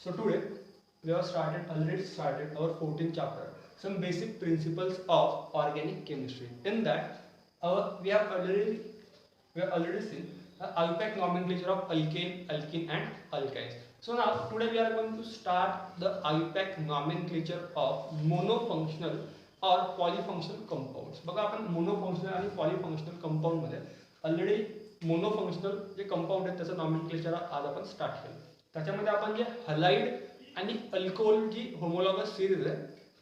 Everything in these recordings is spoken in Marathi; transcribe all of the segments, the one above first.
So today we have already started our 14th chapter, some basic principles of organic chemistry. In that, we have already seen the IUPAC nomenclature of alkane, alkene, and alkynes. So now today we are going to start the IUPAC nomenclature of monofunctional or polyfunctional compounds. बघा आपण मोनोफंक्शनल आणि पॉलीफंक्शनल कंपाउंड मध्ये ऑलरेडी मोनोफंक्शनल जे कंपाउंड आहेत त्याचं नॉमेनक्लेचर आज आपण स्टार्ट केलं. त्याच्यामध्ये आपण जे हलाइड आणि अल्कोहोल जी होमोलॉगस सिरीज आहे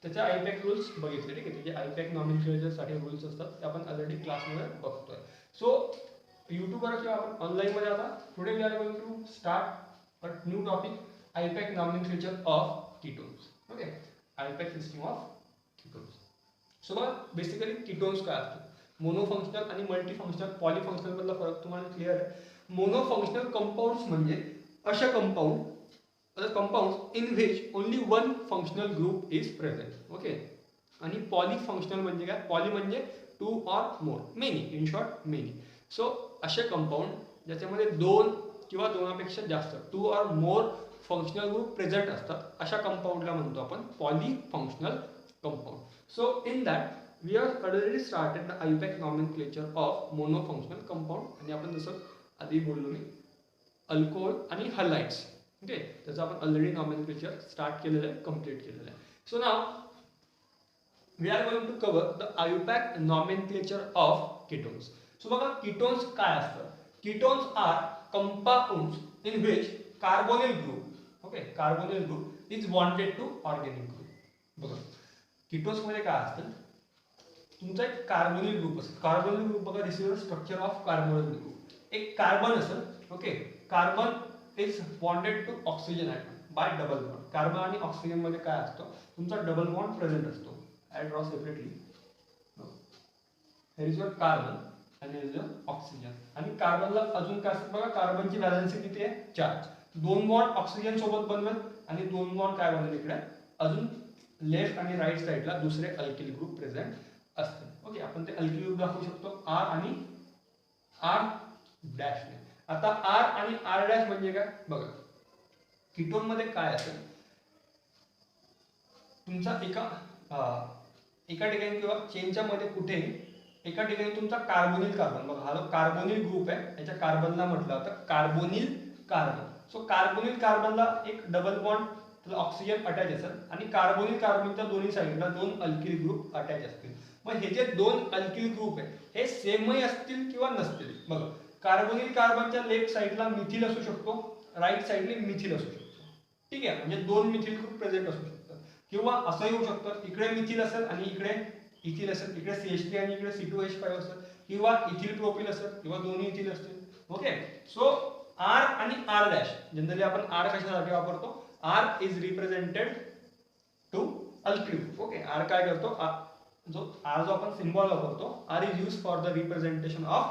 त्याच्या आयपॅक रूल्स बघितले. ठीक आहे, जे आयपॅक नॉमेनक्लेचरसाठी रूल्स असतात ते आपण ऑलरेडी क्लासमध्ये बघतोय. सो यूट्यूबवर किंवा आपण ऑनलाईनमध्ये आता today we are going to start a new topic IUPAC nomenclature of ketones. Okay, IUPAC system of ketones. So बघा बेसिकली कीटोन्स काय असतात, मोनोफंक्शनल आणि मल्टीफंक्शनल पॉलीफंक्शनल मधला फरक तुम्हाला क्लिअर आहे. मोनोफंक्शनल कंपाउंड्स म्हणजे अशा compounds in which only one functional group is present. Okay, आणि पॉलीफंक्शनल म्हणजे काय, पॉली म्हणजे to or more, many, in short many. So असे कंपाउंड ज्याच्यामध्ये दोन किंवा दोनापेक्षा जास्त to or more functional group present असतात अशा कंपाउंडला म्हणतो आपण polyfunctional compound. So in that we have already started the IUPAC nomenclature of monofunctional compound आणि आपण जसं आधी बोललो मी अल्कोहोल आणि हलाइड्स. ओके, त्याचं आपण ऑलरेडी नॉमेनक्लेचर स्टार्ट केलेलं आहे, कम्प्लीट केलेलं आहे. So now we are going to cover the IUPAC nomenclature of ketones. So बघा कीटोन्स काय असतं. Ketones are compounds in which carbonyl group, okay, carbonyl group is bonded to organic group. बघा कीटोन्स मध्ये काय असतं, तुमचा एक कार्बोनिल ग्रुप असेल. कार्बोनिल ग्रुप बघा, this is the structure of carbonyl group. एक कार्बन असेल, okay, carbon is bonded to oxygen atom by double bond. Carbon आणि ऑक्सिजन मध्ये काय असतो, तुमचा डबल बॉन्ड प्रेझेंट असतो. I draw separately. Here is your carbon आणि हेर इज युअर ऑक्सिजन. आणि कार्बनला अजून काय असतं बघा, कार्बनची व्हॅलेन्सी किती आहे, 4. 2 बॉन्ड ऑक्सिजन सोबत बनवेल आणि 2 बॉन्ड काय बनवेल इकडे अजून लेफ्ट आणि राईट साईडला दुसरे अल्किल ग्रुप प्रेझेंट असते. ओके, आपण ते अल्किल ग्रुप दाखवू शकतो आर आणि आर डॅशने. आता आर आणि आर डॅश म्हणजे काय बघा, कीटोन मध्ये काय असेल, तुमचा एका ठिकाणी किंवा चेनच्या मध्ये कुठेही एका ठिकाणी तुमचा कार्बोनिल कार्बन, बघा हा कार्बोनिल ग्रुप आहे, याच्या कार्बनला म्हटलं होतं कार्बोनिल कार्बन. सो कार्बोनिल कार्बनला एक डबल बॉन्ड ऑक्सिजन अटॅच असेल आणि कार्बोनिल कार्बनच्या दोन्ही साईडला 2 अल्किल ग्रुप अटॅच असतील. मग हे जे 2 अल्किल ग्रुप आहे हे सेमही असतील किंवा नसतील. बघा कार्बोनिल कार्बनच्या लेफ्ट साईडला मिथिल असू शकतो, राईट साईडला मिथिल असू शकतो. ठीक आहे, म्हणजे 2 मिथिल ग्रुप प्रेझेंट असू शकतात. किंवा असंही होऊ शकतं, इकडे मिथिल असेल आणि इकडे इथिल असेल, इकडे CH3 आणि इकडे C2H5 असेल, किंवा इथिल प्रोपिल असेल, किंवा दोन्ही इथिल असतील. ओके, सो आर आणि आर डॅश जनरली आपण आर कशासाठी वापरतो, R is represented to alkyl group. Okay, R काय करतो, जो आपण सिम्बॉल वापरतो, R is used for the representation of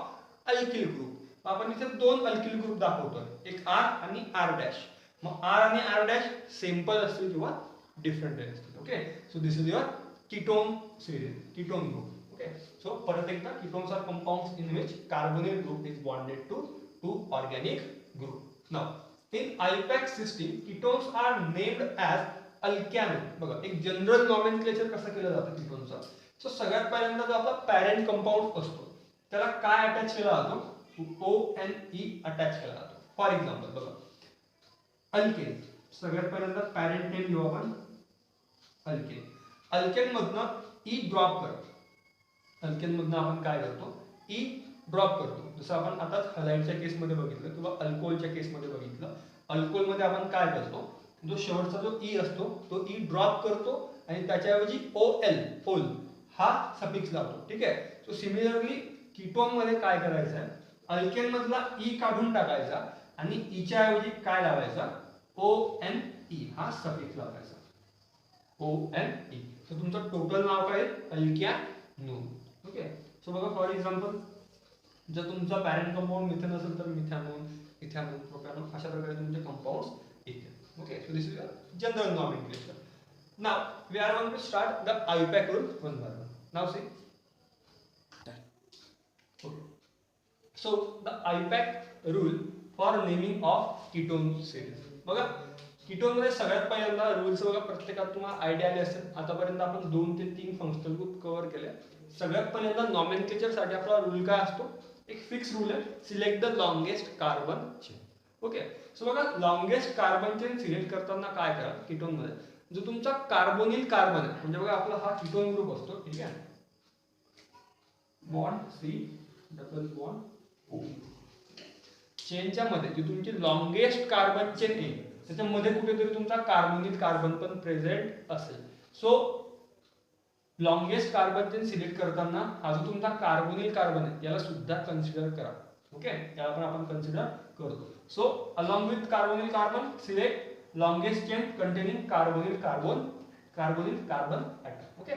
alkyl group. आपण इथे 2 अल्किल ग्रुप दाखवतोय, एक R आणि R डॅश. मग R आणि R डॅश सिंपल असतील किंवा डिफरंट असतील. Okay, so this is your ketone series, ketone group. Okay, so परत एकदा ketones are compounds in which carbonyl group is bonded to organic group. Now in IUPAC system ketones are named as alkane. बघा एक जनरल नॉमेनक्लेचर कसं केलं जातं कीटोनचं. सो सगळ्यात पहिल्यांदा जो आपला पॅरेंट कंपाऊंड असतो त्याला काय अटॅच केला जातो, ONE अटॅच केला जातो. फॉर एक्झाम्पल बघा अल्केन, सगळ्यात पहिल्यांदा पॅरेंट नेम घेऊ आपण अल्केन. अल्केन मधनं E ड्रॉप करतो. अल्केन मधनं आपण काय करतो, E ड्रॉप करतो. जसं आपण आता हलाइडच्या केसमध्ये बघितलं किंवा अल्कोहोलच्या केसमध्ये बघितलं. अल्कोहोलमध्ये आपण काय करतो, जो शेवटचा जो ई असतो तो ई ड्रॉप करतो आणि त्याच्याऐवजी ओल हा सफिक्स लावतो. ठीक आहे, सो सिमिलरली कीटोन मध्ये काय करायचं आहे, अल्केन मधला ई काढून टाकायचा आणि ईच्या ऐवजी काय लावायचा, ONE हा सफिक्स लावायचा, ONE. सो तुमचं टोटल नाव काय, अल्कॅनोन. ओके, सो बघा फॉर एक्झाम्पल जर तुमचा पॅरेंट कंपाऊंड मिथेन असेल तर मिथॅनोन, इथॅनोन, प्रोपॅनोन अशा प्रकारे तुमचे कंपाऊंड्स येतील. Okay, so this is a general nomenclature. Now we are going to start the IUPAC rule one by one. Now see, so the IUPAC rule for naming of ketone series. बघा कीटोन मध्ये सगळ्यात पहिल्यांदा रूल्स बघा, प्रत्येकात तुम्हाला आयडिया आली असेल. आतापर्यंत आपण 2 ते 3 फंक्शनल ग्रुप कव्हर केले. सगळ्यात पहिल्यांदा नॉमेनक्लेचर साठी आपला रूल काय असतो, एक फिक्स रूल आहे, select the longest carbon chain. Okay, so बघा लॉंगेस्ट कार्बन चेन सिलेक्ट करताना काय करा, कीटोन मध्ये जो तुमचा कार्बोनिल कार्बन आहे, म्हणजे बघा आपला हा कीटोन ग्रुप असतो, ठीक आहे, bond C double bond O. चेनच्या मध्ये जी तुमची लॉंगेस्ट कार्बन चेन आहे त्याच्यामध्ये कुठेतरी तुमचा कार्बोनिल कार्बन पण प्रेझेंट असेल. So longest carbon chain select करताना हा जो तुमचा कार्बोनिल कार्बन आहे याला सुद्धा कन्सिडर करा. ओके, याला पण आपण कन्सिडर करतो. So along with carbonyl carbon select longest chain containing carbonyl carbon atom. Okay,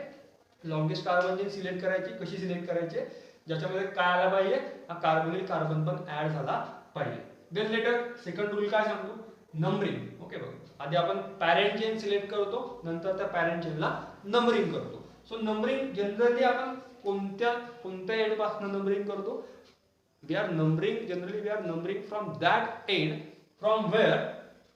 longest carbon chain select करायची, कशी सिलेक्ट करायची, ज्याच्यामध्ये काय आला पाहिजे, हा कार्बोनिल कार्बन पण ऍड झाला पाहिजे. देन लेटर सेकंड रूल काय सांगतो, नंबरिंग. ओके, बघा आधी आपण पॅरेंट चेन सिलेक्ट करतो, नंतर त्या पॅरेंट चेनला नंबरिंग करतो. सो नंबरिंग जनरली आपण कोणत्या एंड पासून नंबरिंग करतो, we are numbering from that end from where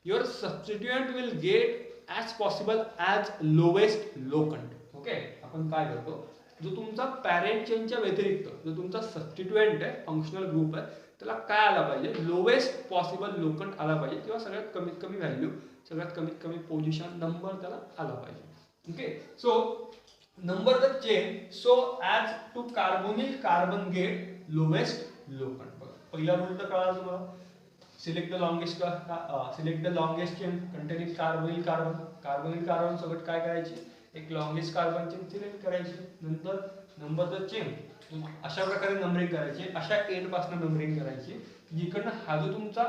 your substituent will get as possible as lowest locant. Okay, आपण काय करतो, जो तुमचा पॅरेंट चेनच्या व्यतिरिक्त जो तुमचा सबस्टिट्यूएंट आहे, फंक्शनल ग्रुप आहे, त्याला काय आला पाहिजे, लोवेस्ट पॉसिबल लोकंट आला पाहिजे, किंवा सगळ्यात कमीत कमी व्हॅल्यू, सगळ्यात कमीत कमी पोझिशन नंबर त्याला आला पाहिजे. Okay, so number the chain so as to carbonyl carbon get lowest locant. बघा पहिला रूल तर कळाला तुम्हाला, select the longest chain containing carbonyl carbon सोबत काय करायची, एक लॉंगेस्ट कार्बन चेन सिलेक्ट करायची, नंतर नंबर द चेन अशा प्रकारे नंबरिंग करायची, अशा एंड पासून नंबरिंग करायची जिकडनं हा जो तुमचा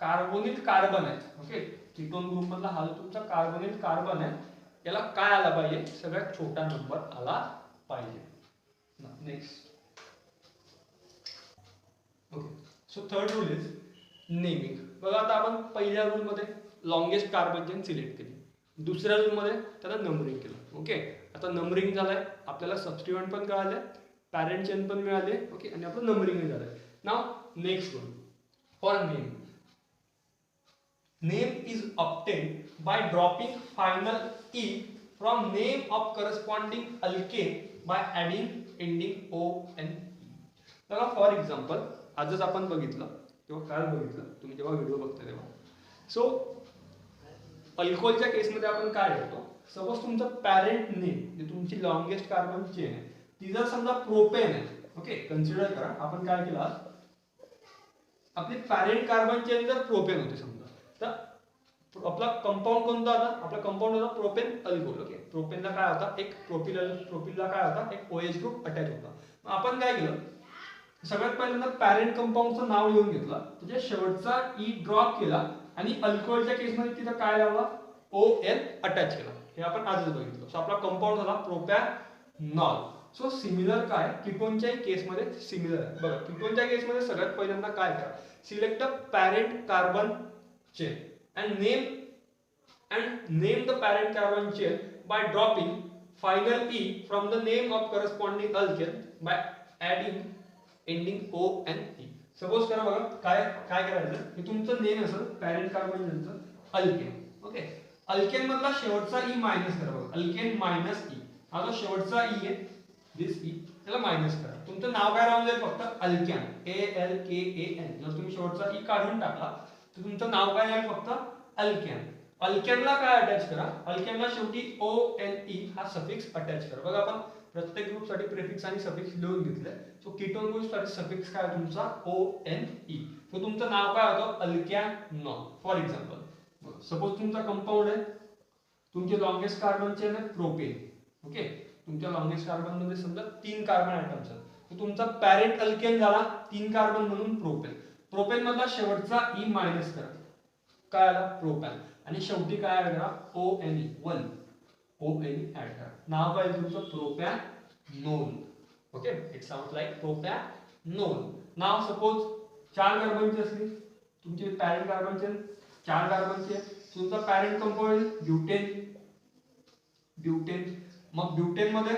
कार्बोनिल कार्बन आहे, ओके, कीटोन ग्रुप मधला हा जो तुमचा कार्बोनिल कार्बन आहे याला काय आला पाहिजे, सगळ्यात छोटा नंबर आला पाहिजे. Next, okay, so third rule is naming. बघा आता आपण पहिल्या रूल मध्ये लॉंगेस्ट कार्बन चेन सिलेक्ट केली, दुसऱ्या रूल मध्ये त्याला नंबरिंग केलं. ओके, आता नंबरिंग झालंय, आपल्याला सबस्टिट्यूएंट पण कळाले, पॅरेंट चेन पण मिळाले. ओके, आणि आपलं नंबरिंग झालंय. Now next rule for name. Name is obtained by dropping final E from name of corresponding alkane by adding ending O and E. बघा फॉर एक्झाम्पल आजच आपण बघितलं किंवा काल बघितलं, तुम्ही जेव्हा व्हिडिओ बघता तेव्हा. सो अल्कोहोलच्या केसमध्ये आपण काय करतो, सपोज तुमचं पॅरेंट नेम जी तुमची लॉंगेस्ट कार्बन चेन आहे ती जर समजा प्रोपेन आहे, ओके, कन्सिडर करा आपण काय केलं, आपली पॅरेंट कार्बन चेन जर प्रोपेन होती समजा, तर आपला कंपाऊंड कोणता होता, आपला कंपाऊंड होता प्रोपेन अल्कोहोल. ओके, प्रोपेनला काय होता, एक प्रोपिलला काय होता, एक OH ग्रुप अटॅच होता. मग आपण काय केलं, सगळ्यात पहिल्यांदा पॅरेंट कंपाऊंडचं नाव लिहून घेतलं, त्याच्या शेवटचा ई ड्रॉप केला आणि अल्कोहोलच्या केसमध्ये तिथं काय लावला, ON अटॅच केला. हे आपण आजच बघितलं. सो आपला कंपाऊंड झाला प्रोपॅनॉल. सो सिमिलर काय, कीटोनच्या केसमध्ये सिमिलर आहे. बघा कीटोनच्या केसमध्ये सगळ्यात पहिल्यांदा काय करा, select the parent carbon chain and name the parent carbon chain by dropping final E from the name of corresponding alkane by adding ending O and E. Suppose करा बघा काय करायचं, हे तुमचं नेम असेल पॅरेंट कार्बन चेनचं अल्केन. ओके, अल्केन मधला शेवटचा ई मायनस करा. बघा अल्केन मायनस ई, हा जो शेवटचा ई आहे दिस ई, त्याला मायनस करा. तुमचं नाव काय राहून जाईल, फक्त अल्कॅन, ALKAN. जर तुम्ही शेवटचा ई काढून टाकला तर तुमचं नाव काय आहे, फक्त अल्कॅन. अल्कॅनला काय अटॅच करा, अल्कॅनला शेवटी ONE हा सफिक्स अटॅच करा. बघा आपण प्रत्येक ग्रुप साठी प्रिफिक्स आणि सफिक्स लिहून घेतले. सो कीटोन ग्रुप साठी सफिक्स काय तुमचा ONE. सो तुमचं नाव काय होतं, अल्कॅनॉल. फॉर एक्झाम्पल सपोज तुमचा कंपाऊंड आहे, तुमचे लॉंगेस्ट कार्बन चेन आहे प्रोपेन. ओके, तुमच्या लॉंगेस्ट कार्बन मध्ये समजा 3 कार्बन ॲटम्स आहेत, तर तुमचा पॅरेंट अल्केन झाला 3 कार्बन म्हणून प्रोपेन. प्रोपेन मधला शेवटचा ई मायनस करा, काय आला, प्रोपॅन. आणि शेवटी काय करा, ONE 1 ONE ऍड करा. नाव काय तुमचं, propanol. Okay, it sounds like propanol. Now suppose 4 कार्बनची असली, तुमची पॅरेंट कार्बनचे 4 कार्बनची आहे, तुमचा पॅरेंट कंपाऊंड ब्युटेन. मग ब्युटेन मध्ये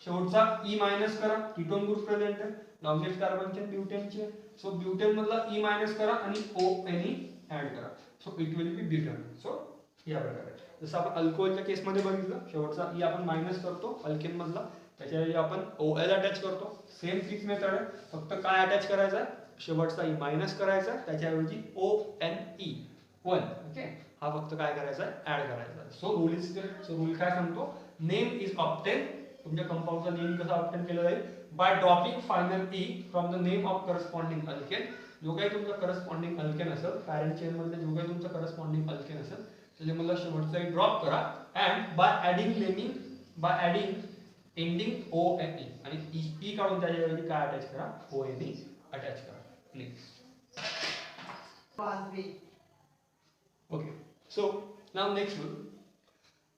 शेवटचा ई मायनस करा, कीटोन ग्रुप प्रेझेंट आहे, लॉंगेस्ट कार्बन चेन ब्युटेनची. सो ब्युटेन मधला ई मायनस करा आणि ONE ऍड करा. So it will be butane. So या प्रकारे. जसं आपण अल्कोहोलच्या केसमध्ये बघितलं, शेवटचा ई आपण मायनस करतो अल्केन मधला, त्याच्याऐवजी आपण OL अटॅच करतो. सेम तीच मेथड आहे, फक्त काय अटॅच करायचं आहे, शेवटचा ई मायनस करायचा, त्याच्याऐवजी ONE 1. ओके, हा फक्त काय करायचा आहे, ऍड करायचा आहे. So rule is so rule काय सांगतो, नेम इज ऑब्टेन, तुमच्या कंपाऊंडचा नेम कसा ऑब्टेन केला जाईल, by dropping final E from the name of corresponding alkane. जो काही तुमचा करस्पॉन्डिंग अल्केन असेल, पॅरेंट चेन मध्ये जो काही तुमचा करस्पॉन्डिंग अल्केन असेल त्याचे मला शेवटचा ई ड्रॉप करा, and by adding ending ONE, आणि ई काढून त्याच्याऐवजी काय अटॅच करा, ONE अटॅच करा. Next. Okay, so now next rule.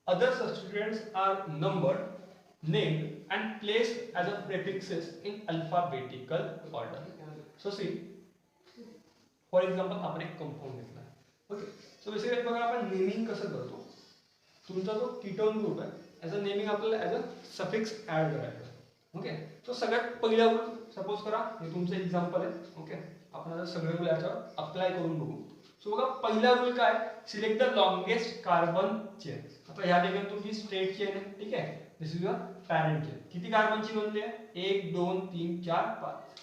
Other substituents are numbered, named, and placed as a prefixes in alphabetical order. So see, for example, आपण एक कंपाऊंड घेतला. ओके, सो बेसिकली बघा आपण नेमिंग कसं करतो. तुमचा जो कीटोन ग्रुप आहे याचं नेमिंग आपल्याला ॲज अ सफिक्स ॲड करायचं. ओके, सो सगळ्यात पहिला रूल सपोज करा, हे तुमचं एक्झाम्पल आहे. ओके, आपण आता सगळे रूल याच्यावर अप्लाय करून बघू. सो बघा पहिला रूल काय, select the longest carbon chain. आता ह्या ठिकाणी तुमची स्ट्रेट चेन आहे, ठीक आहे, दिस इज युअर पॅरेंट चेन. किती कार्बनची बनली आहे, 1 2 3 4 5,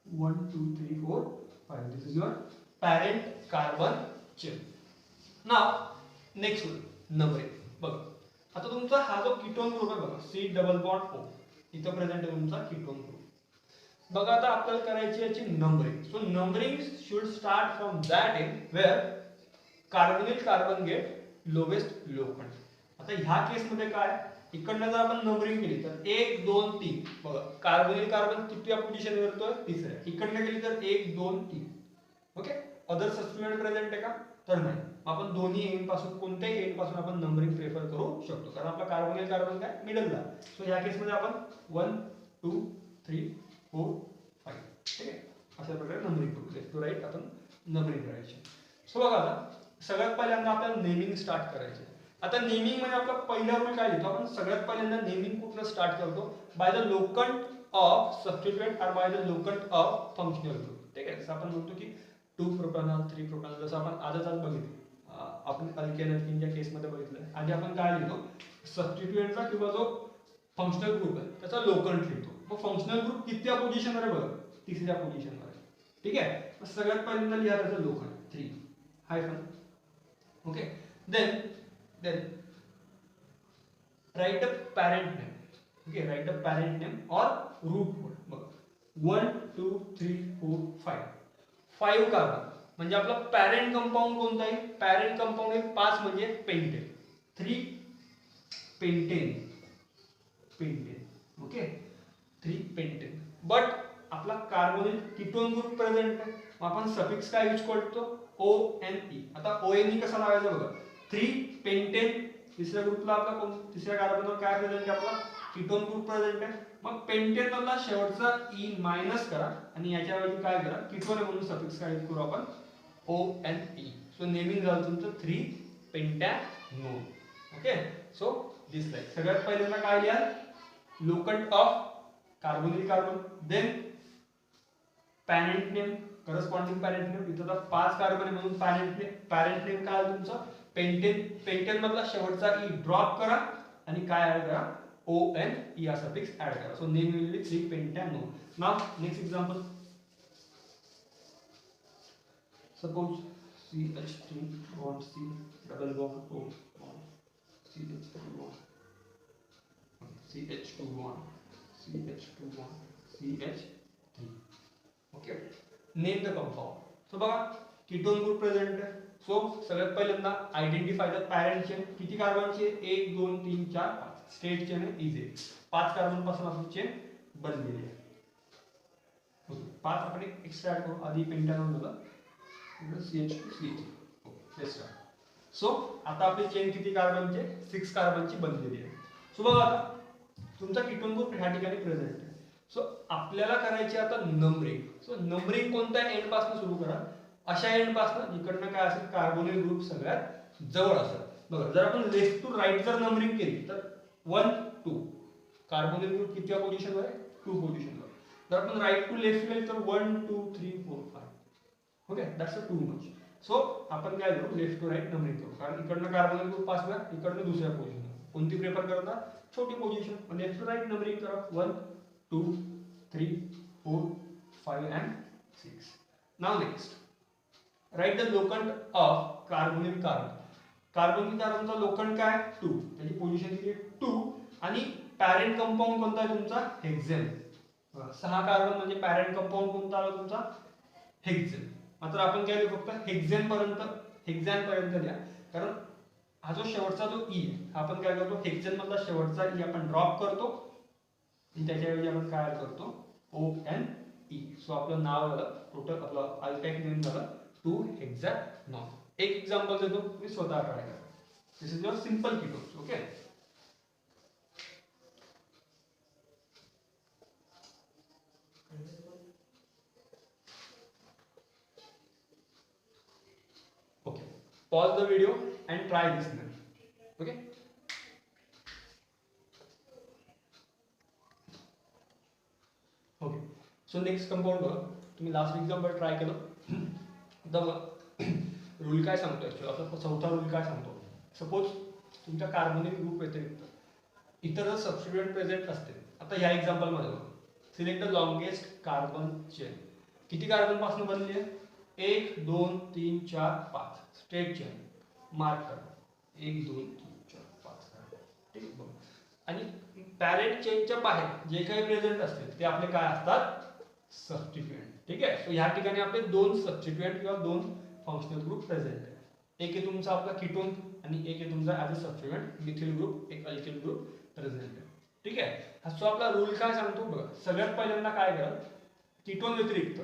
1 2 3 4 5. दिस is your parent carbon chain. Now next rule, numbering. बघा आता तुमचा हा जो कीटोन ग्रुप आहे बघा, C डबल बॉन्ड O, इथं प्रेझेंट आहे तुमचा कीटोन ग्रुप. बघा आता आपल्याला करायची याची numbering. So numbering should start from that end where carbonyl carbon get lowest locant. आता ह्या केसमध्ये काय, इकडनं जर आपण नंबरिंग केली तर 1 2 3, बघा कार्बोनिल कार्बन कितव्या पोझिशनवर येतोय, तिसऱ्या. इकडनं केली तर 1 2 3. ओके, अदर सबस्टिट्यूएंट प्रेझेंट आहे का, तर नाही. आपण दोन्ही एंड पासून, कोणत्याही एंड पासून आपण नंबरिंग प्रेफर करू शकतो, कारण आपला कार्बोनिल कार्बन काय मिडलला. सो ह्या केसमध्ये आपण 1 2 3 4 5, ठीक आहे, अशा प्रकारे नंबरिंग करू. लेफ्ट टू राईट आपण नंबरिंग करायची. सो बघा आता सगळ्यात पहिल्यांदा आपल्याला नेमिंग स्टार्ट करायचे. आता नेमिंग म्हणजे आपला पहिला रूल काय लिहितो आपण, सगळ्यात पहिल्यांदा नेमिंग कुठलं स्टार्ट करतो, by the locant of substituent और by the locant of functional group. ठीक आहे, जसं आपण म्हणतो की 2 प्रोटॉनॉल 3 प्रोटॉनॉल, जसं आपण आजच बघितलं, आपण अल्केन अल्किनच्या केसमध्ये बघितलं. आधी आपण काय लिहितो, सबस्टिट्यूएंटचा किंवा जो फंक्शनल ग्रुप आहे त्याचा लोकंट लिहितो. मग फंक्शनल ग्रुप कितव्या पोझिशनवर आहे बघा, तिसऱ्या पोझिशनवर आहे. ठीक आहे, सगळ्यात पहिल्यांदा लिहा त्याचं locant 3 hyphen. Okay, then write a parent name. Okay, write a parent name और रूट कोड. बघा 1 2 3 4 5, 5 कार्बन म्हणजे आपला पॅरेंट कंपाऊंड कोणता आहे, पॅरेंट कंपाऊंड आहे 5 म्हणजे pentane, 3 pentane. Okay, 3 pentane. But आपला कार्बोनिल कीटोन ग्रुप प्रेझेंट आहे, मग आपण सफिक्स काय यूज करतो, ONE. आता ONE कसा लावायचा बघा, 3 पेंटेन. तिसऱ्या ग्रुपला आपला कोण, तिसऱ्या कार्बनवर काय प्रेझेंट आहे, आपला कीटोन ग्रुप प्रेझेंट आहे. मग पेंटेन मधला शेवटचा ई मायनस करा आणि याच्याऐवजी काय करा, कीटोन म्हणून सफिक्स काय यूज करू आपण, ONE. सो नेमिंग झालं तुमचं 3 pentanone. Okay, so this like सगळ्यात पहिल्यांदा काय लिहा, locant of carbonyl carbon, then parent name, corresponding parent name. इथं तर 5 कार्बन आहे म्हणून पॅरेंट नेम काय तुमचं पेंटेन. पेंटेन मधला शेवटचा ई ड्रॉप करा आणि काय ऍड करा, ONE हा सफिक्स ऍड करा. So name will be 3 pentanone. Now next example, suppose CH3 bond C double bond O bond CH2 bond CH2 bond CH2 bond CH3. Okay, name the compound. So बघा कीटोन ग्रुप प्रेझेंट आहे. सो सगळ्यात पहिल्यांदा आयडेंटिफाय द पॅरेंट चेन. किती कार्बनचे, 1 2 3 4 5, स्ट्रेट चेन आहे, इझी. 5 कार्बन पासून आपली चेन बनलेली आहे. ओके, 5 आपण एक्स्ट्रा ऍड करू, आधी पेंटॅनोन झालं, CH2 CH3. सो आता आपली चेन किती कार्बनचे, 6 कार्बनची बनलेली आहे. सो बघा आता तुमचा कीटोन ग्रुप ह्या ठिकाणी प्रेझेंट आहे. सो आपल्याला करायची आता नंबरिंग. सो नंबरिंग कोणत्या एंड पासून सुरू करा, अशा एंड पासून जिकडनं काय असेल कार्बोनिल ग्रुप सगळ्यात जवळ असेल. बघा जर आपण लेफ्ट टू राईट जर नंबरिंग केली तर 1 2, कार्बोनिल ग्रुप कितव्या पोझिशनवर आहे, 2 पोझिशनवर. जर आपण राईट टू लेफ्ट केली तर 1 2 3 4 5. Okay, that's a too much. So आपण काय करू, लेफ्ट टू राईट नंबरिंग करू, कारण इकडनं कार्बोनिल ग्रुप पास करा, इकडनं दुसऱ्या पोझिशन. कोणती प्रेफर करता, छोटी position. Left to right numbering करा, 1 2 3 4 5 and 6. नाव next right the locant of carbonyl carbon. Carbonyl कार्बनचा लोखंड काय 2, त्याची पोझिशन दिली 2 आणि पॅरेंट कंपाऊंड कोणता आहे तुमचा हेक्झेन. 6 कार्बन म्हणजे पॅरेंट कंपाऊंड कोणता आला तुमचा हेक्झेन. मात्र आपण काय लिहू फक्त हेक्झेन पर्यंत द्या, कारण हा जो शेवटचा जो ई आहे आपण काय करतो हेक्झेन मधला शेवटचा ई आपण ड्रॉप करतो आणि त्याच्याऐवजी आपण काय करतो ONE. सो आपलं नाव झालं टोटल, आपलं अल्काइल नेम झालं 2-हेक्झॅनॉल. एक एक्झाम्पल देतो, तुम्ही स्वतः ट्राय करा. This is your simple ketones. Okay, okay, pause the video and try this now. Okay, okay, so next compound बघा, तुम्ही लास्ट एक्झाम्पल ट्राय केलं तर रूल काय सांगतो ऍक्च्युअली आपला चौथा रूल काय सांगतो. सपोज तुमच्या कार्बोनिल ग्रुप व्यतिरिक्त इतर सबस्टिट्यूएंट प्रेझेंट असतील. आता ह्या एक्झाम्पल मध्ये select the longest carbon chain. किती कार्बन पासून बनली आहे, 1 2 3 4 5. स्ट्रेट चेन मार्क करा, 1 2 3 4 5. ठीक आहे, आणि पॅरेंट चेनच्या बाहेर जे काही प्रेझेंट असतील ते आपले काय असतात सबस्टिट्यूएंट. ठीक आहे, सो ह्या ठिकाणी आपले 2 सबस्टिट्यूएंट किंवा 2 फंक्शनल ग्रुप प्रेझेंट आहे. एक आहे तुमचा आपला कीटोन आणि एक आहे तुमचा ॲज अ सबस्टिट्यूएंट मिथिल ग्रुप, एक अल्किल ग्रुप प्रेझेंट आहे. ठीक आहे, सो आपला रूल काय सांगतो बघा. सगळ्यात पहिल्यांदा काय करा, कीटोन व्यतिरिक्त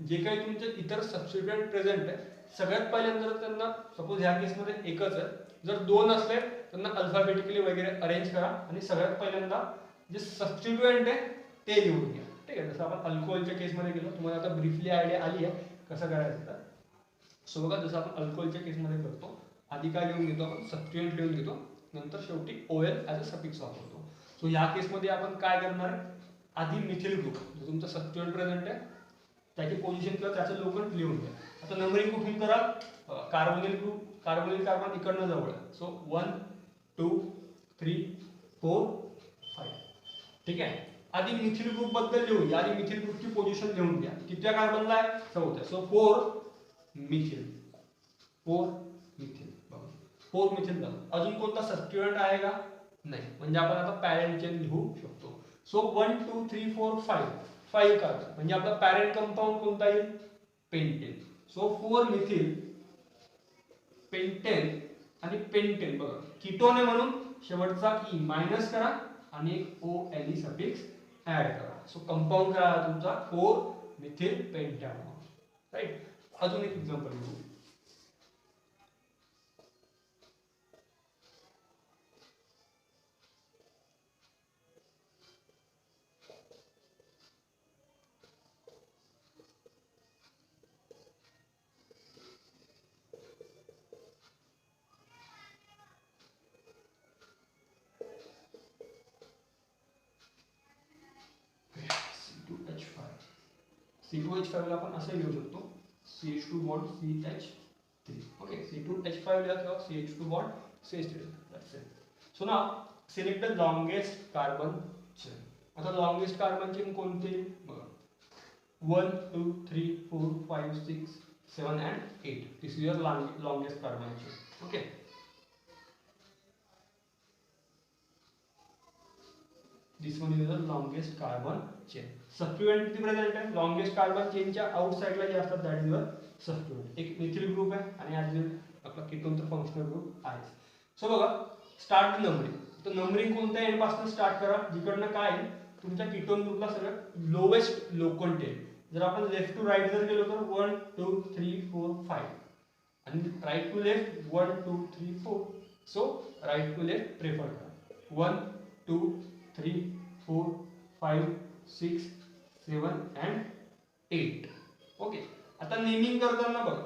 जे काही तुमचे इतर सबस्टिट्यूएंट प्रेझेंट आहे सगळ्यात पहिल्यांदा त्यांना, सपोज ह्या केसमध्ये एकच आहे, जर 2 असले त्यांना अल्फाबेटिकली वगैरे अरेंज करा आणि सगळ्यात पहिल्यांदा जे सबस्टिट्यूएंट आहे ते लिहून घ्या. ठीक आहे, जसं आपण अल्कोहोलच्या केसमध्ये गेलो, तुम्हाला आता ब्रीफली आयडिया आली आहे कसं करायचं तर. सो बघा, जसं आपण अल्कोहोलच्या केसमध्ये करतो, आधी काय लिहून घेतो आपण सबस्टिट्यूएंट लिहून घेतो, नंतर शेवटी OL ॲज अ सफिक्स वापरतो. सो ह्या केसमध्ये आपण काय करणार आहे, आधी मिथिल ग्रुप जो तुमचा सबस्टिट्यूएंट प्रेझेंट आहे त्याची पोझिशन किंवा त्याचं लोखंड लिहून घ्या. आता नंबरिंग कुठून करा, कार्बोनिल ग्रुप, कार्बोनिल कार्बन इकडनं जवळ आहे. सो 1 2 3 4 5. ठीक आहे, आधी मिथिल ग्रुप बद्दल लिहून घ्या, आधी मिथिल ग्रुपची पोझिशन लिहून घ्या. कितव्या कार्बनला आहे, 4थ्या. सो 4 मिथिल, 4 मिथिल, 4 मिथिल झालं. अजून कोणता सबस्टिट्यूएंट आहे का, नाही, म्हणजे आपण आता पॅरेंट चेन लिहू शकतो. सो 1 2 3 4 5 कार्बन म्हणजे आपला पॅरेंट कंपाऊंड कोणता येईल, पेंटेन. सो 4 मिथिल पेंटेन आणि पेंटेन. बघा, कीटोन आहे म्हणून शेवटचा ई मायनस करा आणि एक OLE सफिक्स ऍड करा. सो कंपाऊंड काय आहे तुमचा 4 मिथिल पेंटॅनॉल. राईट, अजून एक एक्झाम्पल घेऊ. C2H5 ला आपण असं लिहू शकतो, CH2 bond CH3. Okay, C2H5 लिहा किंवा CH2 bond CH3. That's it. So now select the longest carbon chain. आता लॉंगेस्ट कार्बन चेन कोणते बघा, 1 2 3 4 5 6 7 and 8. This is your longest carbon chain. Okay, this one is the longest carbon chain. Substituent किती प्रेझेंट आहे, लॉंगेस्ट कार्बन चेनच्या आउटसाइडला जे असतात दॅट इज युअर सबस्टिट्यूएंट. एक मिथिल ग्रुप आहे आणि ॲज आपला कीटोनचा फंक्शनल ग्रुप आहे. सो बघा, स्टार्ट नंबरिंग. तर नंबरिंग कोणत्या एंड पासून स्टार्ट करा, जिकडनं काय आहे तुमच्या कीटोन ग्रुपला सगळ्यात लोवेस्ट लोखंड आहे. जर आपण लेफ्ट टू राईट जर गेलो तर 1 2 3 4 5 आणि right to left 1 2 3 4. So right to left prefer करा. 1 2 3 4 5 6 7 and 8. ओके, आता नेमिंग करताना बघा,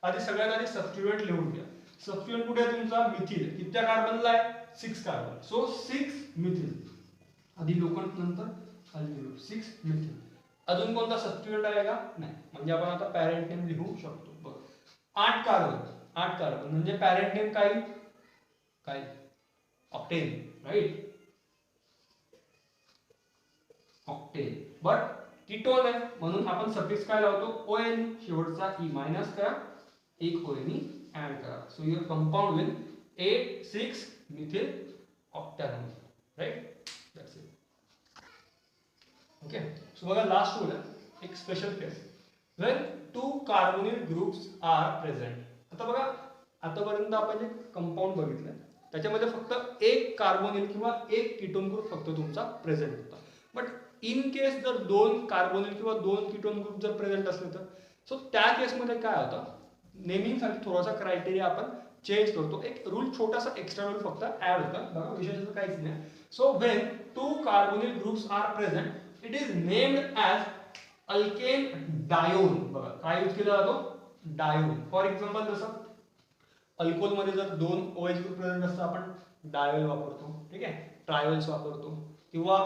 आधी सगळ्यात आधी सबस्टिट्यूएंट लिहून घ्या. सबस्टिट्यूएंट कुठे आहे तुमचा मिथिल, कितव्या कार्बनला आहे 6 कार्बन. सो 6 मिथिल, आधी लोखंड नंतर अल्किल, 6 मिथिल. अजून कोणता सबस्टिट्यूएंट आहे का, नाही, म्हणजे आपण आता पॅरेंट नेम लिहू शकतो. बघा, आठ कार्बन म्हणजे पॅरेंट नेम काय काय octane, right, octane. But ketone आहे म्हणून आपण सफिक्स काय लावतो, ओएन, शेवटचा ई मायनस करा, एक ओएन ऍड करा. So your compound will 8,6 methyl octanol, right. That's it. Okay. So बघा लास्ट रूल आहे, एक special case, when 2 carbonyl groups are present. आता बघा आतापर्यंत आपण जे कंपाऊंड बघितलं त्याच्यामध्ये फक्त एक कार्बोनिल किंवा एक कीटोन ग्रुप फक्त तुमचा प्रेझेंट होता. बट इन केस जर 2 कार्बोनिल किंवा 2 कीटोन ग्रुप जर प्रेझेंट असले तर सो त्या केसमध्ये काय होतं, नेमिंगसाठी थोडासा क्रायटेरिया आपण चेंज करतो. एक रूल, छोटासा एक्स्ट्रा रूल फक्त ऍड होता, बघा विशेष काहीच नाही. So when 2 carbonyl groups are present it is named as alkane dione. बघा काय यूज केला जातो, डायोन. फॉर एक्झाम्पल जसं अल्कोहोलमध्ये जर 2 OH ग्रुप प्रेझेंट असतं आपण डायोल वापरतो, ठीक आहे, ट्रायोल्स वापरतो. किंवा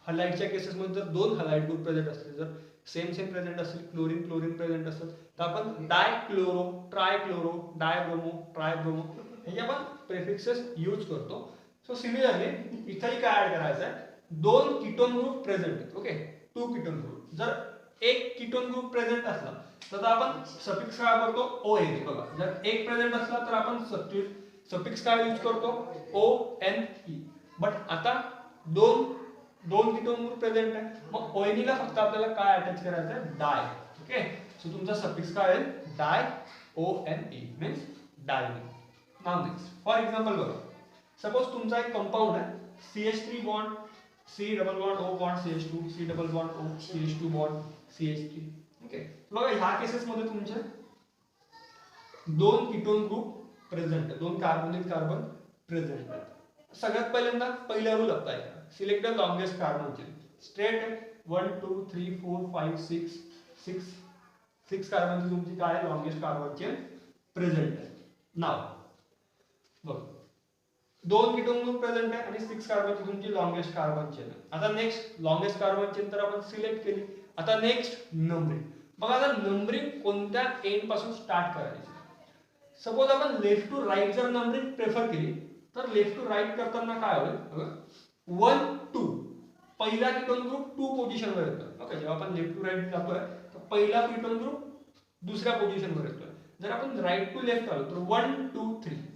हलाइडच्या केसेसमध्ये जर 2 हलाइड ग्रुप प्रेझेंट असतील, जर सेम प्रेझेंट असेल, क्लोरीन क्लोरीन प्रेझेंट असेल तर आपण डायक्लोरो, ट्रायक्लोरो, डायब्रोमो, ट्रायब्रोमो हे आपण प्रेफिक्सेस यूज करतो. सो सिमिलरली इथंही काय ऍड करायचं आहे, 2 कीटोन ग्रुप प्रेझेंट आहेत, ओके, 2 कीटोन ग्रुप. जर एक कीटोन ग्रुप प्रेझेंट असला तर आपण सफिक्स काय वापरतो, OH. बघा जर एक प्रेझेंट असला तर आपण सफिक्स काय यूज करतो, ONE. बट आता दोन कीटोन ग्रुप प्रेझेंट आहे, मग ONE ला फक्त आपल्याला काय अटॅच करायचं आहे, डाय. ओके. सो तुमचा सफिक्स काय आहे, डाय, ONE मीन्स डायन. नाव नेक्स्ट फॉर एक्झाम्पल बघा, सपोज तुमचा एक कंपाऊंड आहे, CH3 bond, C double bond O bond CH2, C double bond O CH2 bond CH3. Okay. बघा ह्या केसेसमध्ये तुमचे 2 कीटोन ग्रुप प्रेझेंट आहे, 2 कार्बोनिल कार्बन प्रेझेंट आहेत. सगळ्यात पहिल्यांदा पहिला रूल अप्लाय करा, select the longest carbon chain. Straight 1 2 3 4 5 6 कार्बनची तुमची काय लॉंगेस्ट कार्बन चेन प्रेझेंट आहे. नाव बघ 2 कीटोन ग्रुप प्रेझेंट आहे आणि 6 कार्बनची तुमची लॉंगेस्ट कार्बन चेन आहे. आता नेक्स्ट लॉंगेस्ट कार्बन चेन तर आपण सिलेक्ट केली. आता नेक्स्ट नंबरिंग. बघा आता नंबरिंग कोणत्या एंड पासून स्टार्ट करायची. सपोज आपण लेफ्ट टू राईट जर नंबरिंग प्रेफर केली तर लेफ्ट टू राईट करताना काय होईल, 1 2 पहिला कीटोन ग्रुप 2 पोझिशनवर येतो. ओके. जेव्हा आपण लेफ्ट टू राईट जातोय तर पहिला कीटोन ग्रुप दुसऱ्या पोझिशनवर येतोय. जर आपण राईट टू लेफ्ट आलो तर 1 2 3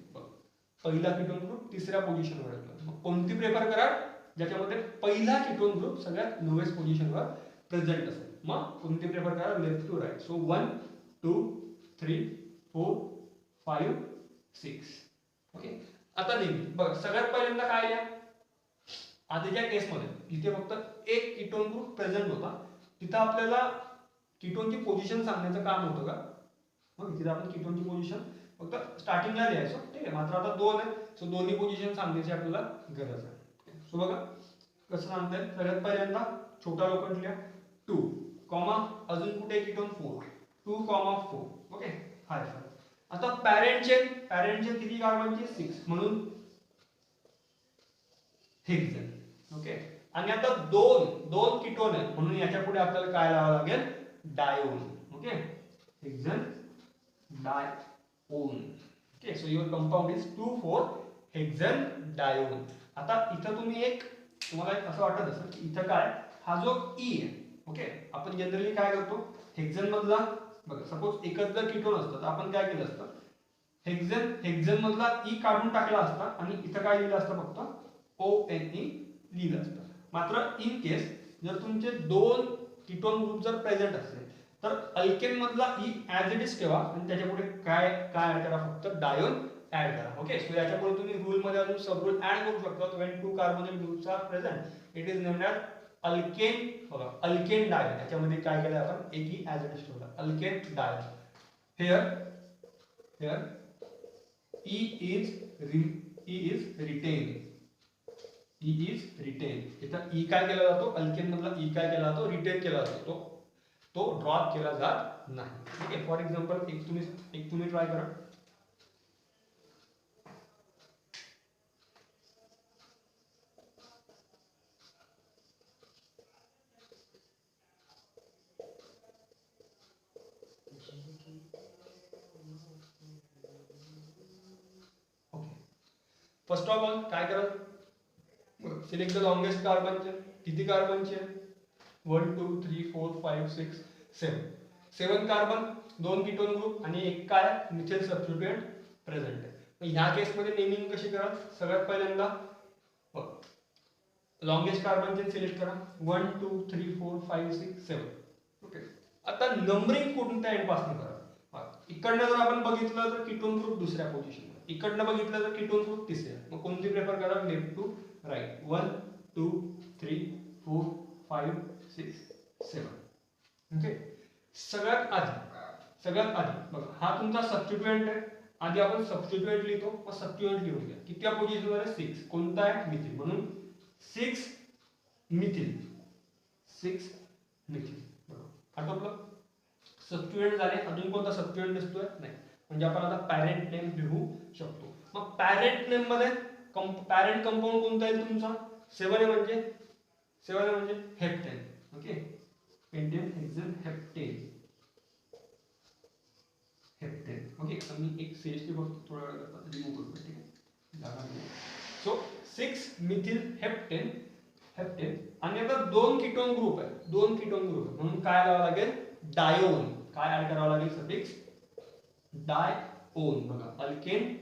पहिला कीटोन ग्रुप तिसऱ्या पोझिशनवर येतो. मग कोणती प्रेफर करा, ज्याच्यामध्ये पहिला कीटोन ग्रुप सगळ्यात लोएस्ट पोझिशनवर प्रेझेंट असेल. मग कोणती प्रेफर करा, left to right. So 1 2 3 4 5 6. Okay. आता नेहमी बघा सगळ्यात पहिल्यांदा काय आहे, आधीच्या केसमध्ये जिथे फक्त एक कीटोन ग्रुप प्रेझेंट होता तिथं आपल्याला कीटोनची पोझिशन सांगण्याचं काम होतं का, मग तिथे आपण कीटोनची पोझिशन फक्त स्टार्टिंगला लिहायचो, ठीक आहे. मात्र आता 2 आहे, सो दोन्ही पोझिशन सांगण्याची आपल्याला गरज आहे. सो बघा कसं सांगताय, सगळ्यात पहिल्यांदा छोटा लोखंड लिहा 2 कॉमा अजून कुठे कीटोन 4 2 कॉमा 4. ओके. हायफन. आता पॅरेंट चेन किती कार्बनची 6 म्हणून हेक्झन. ओके. आणि आता 2 कीटोन आहे म्हणून याच्या पुढे आपल्याला काय लावावं लागेल, dione. Okay. Hexane dione. Okay. So your compound is 2,4 hexane dione. आता इथं तुम्हाला असं वाटत असेल की इथं काय, हा जो ई आहे, ओके, आपण जनरली काय करतो, हेक्झन मधला बघा सपोज एकच जर कीटोन असतं तर आपण काय केलं असतं, हेक्झन मधला ई काढून टाकला असता आणि इथं काय लिहिलं असतं, फक्त ONE लिहिलं असतं. मात्र इन केस जर तुमचे 2 कीटोन ग्रुप जर प्रेझेंट असतील तर अल्केन मधला ई ऍज इट इज ठेवा आणि त्याच्या पुढे काय ऍड करा, फक्त डायोन ऍड करा. ओके. सो याच्यापुढे तुम्ही रूल मध्ये अजून सब रूल ऍड करू शकता. When 2 carbonyl groups are present it is named as alkane. बघा अल्केन डायोन, याच्यामध्ये काय केलं आपण, एक ई ऍज इट इज ठेवला, alkane dione. Here E is retained. E is retained. इथं E काय केला जातो, अल्केन मधला E काय केला जातो, रिटेन केला जातो, तो ड्रॉप केला जात नाही. ठीक आहे. फॉर एक्झाम्पल एक तुम्ही ट्राय करा. फर्स्ट ऑफ ऑल काय कराल, select the longest carbon chain. किती कार्बनचे? 1 2 3 4 5 6 7 कार्बन, 2 कीटोन ग्रुप आणि एक काय मिथेल सबस्टिट्यूएंट प्रेझेंट आहे. ह्या केसमध्ये नेमिंग कशी करा, सगळ्यात पहिल्यांदा लॉंगेस्ट कार्बन चेन सिलेक्ट करा. 1 2 3 4 5 6 7. ओके. आता नंबरिंग कोणत्या एंड पासून करा. इकडनं जर आपण बघितलं तर कीटोन ग्रुप दुसऱ्या पोझिशनला, इकडनं बघितलं तर कीटोन ग्रुप तिसऱ्या. मग कोणती प्रेफर करा, लेफ्ट टू राईट. 1 2 3 4 5 6 7. ओके. सगळ्यात आधी बघा हा तुमचा सबस्टिट्यूएंट आहे. आधी आपण सबस्टिट्यूएंट लिहितो, मग सबस्टिट्यूएंट लिहून घ्या. किती पोझिशनवर आहे? 6. कोणता आहे? मिथिल. म्हणून 6 मिथिल. बरोबर आटोपलं. सबस्टिट्यूएंट झाले. अजून कोणता सबस्टिट्यूएंट दिसतोय? नाही. म्हणजे आपण आता पॅरेंट नेम लिहू शकतो. मग पॅरेंट नेम मध्ये पॅरेंट कंपाऊंड कोणता आहे तुमचा? 7 आहे म्हणजे heptane. Okay. Pentane hexane heptane. Okay. मी एक सीएचटी बघतो थोडा वेळ रिमूव्ह करतो. ठीक आहे. So 6 methyl heptane. आणि आता 2 कीटोन ग्रुप आहे. म्हणून काय लावावं लागेल? डायोन. काय ऍड करावं लागेल? सफिक्स डायओन. बघा अल्केन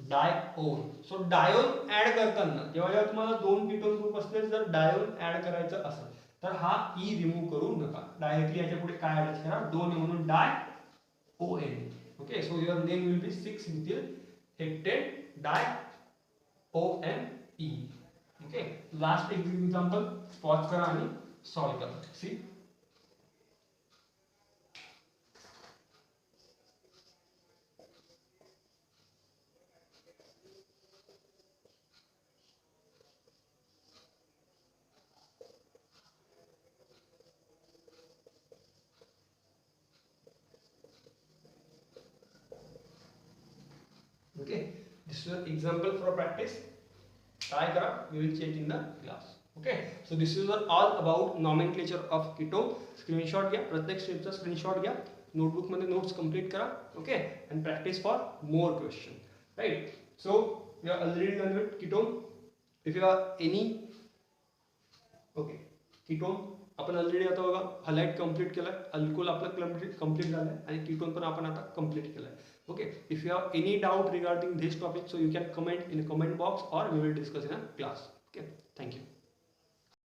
डायओन. सो डायोन ऍड करताना जेव्हा तुम्हाला 2 कीटोन ग्रुप असतील, जर डायोन ऍड करायचं असेल तर हा ई रिमूव्ह करू नका. डायरेक्टली याच्या पुढे काय ऍड करा? 2 म्हणून dione. Okay. So your name will be 6 methyl heptane dione. Okay. Last example pause करा आणि सॉल्व करा. See okay, this is an example for practice. Try kara, we will check in the class. Okay, so this is all about nomenclature of ketone. Screenshot घ्या, प्रत्येक स्टेपचा स्क्रीनशॉट घ्या, नोटबुक मध्ये नोट्स कंप्लीट करा. Okay, and practice for more question. Right, so we are already done with ketone. If you have any ketone आपण ऑलरेडी आता बघा हलाइट कंप्लीट केलाय, अल्कोहोल आपलं कंप्लीट झालंय आणि कीटोन पण आपण आता कंप्लीट केलाय. Okay, if you have any doubt regarding this topic, so you can comment in the comment box or we will discuss in a class. Okay, thank you.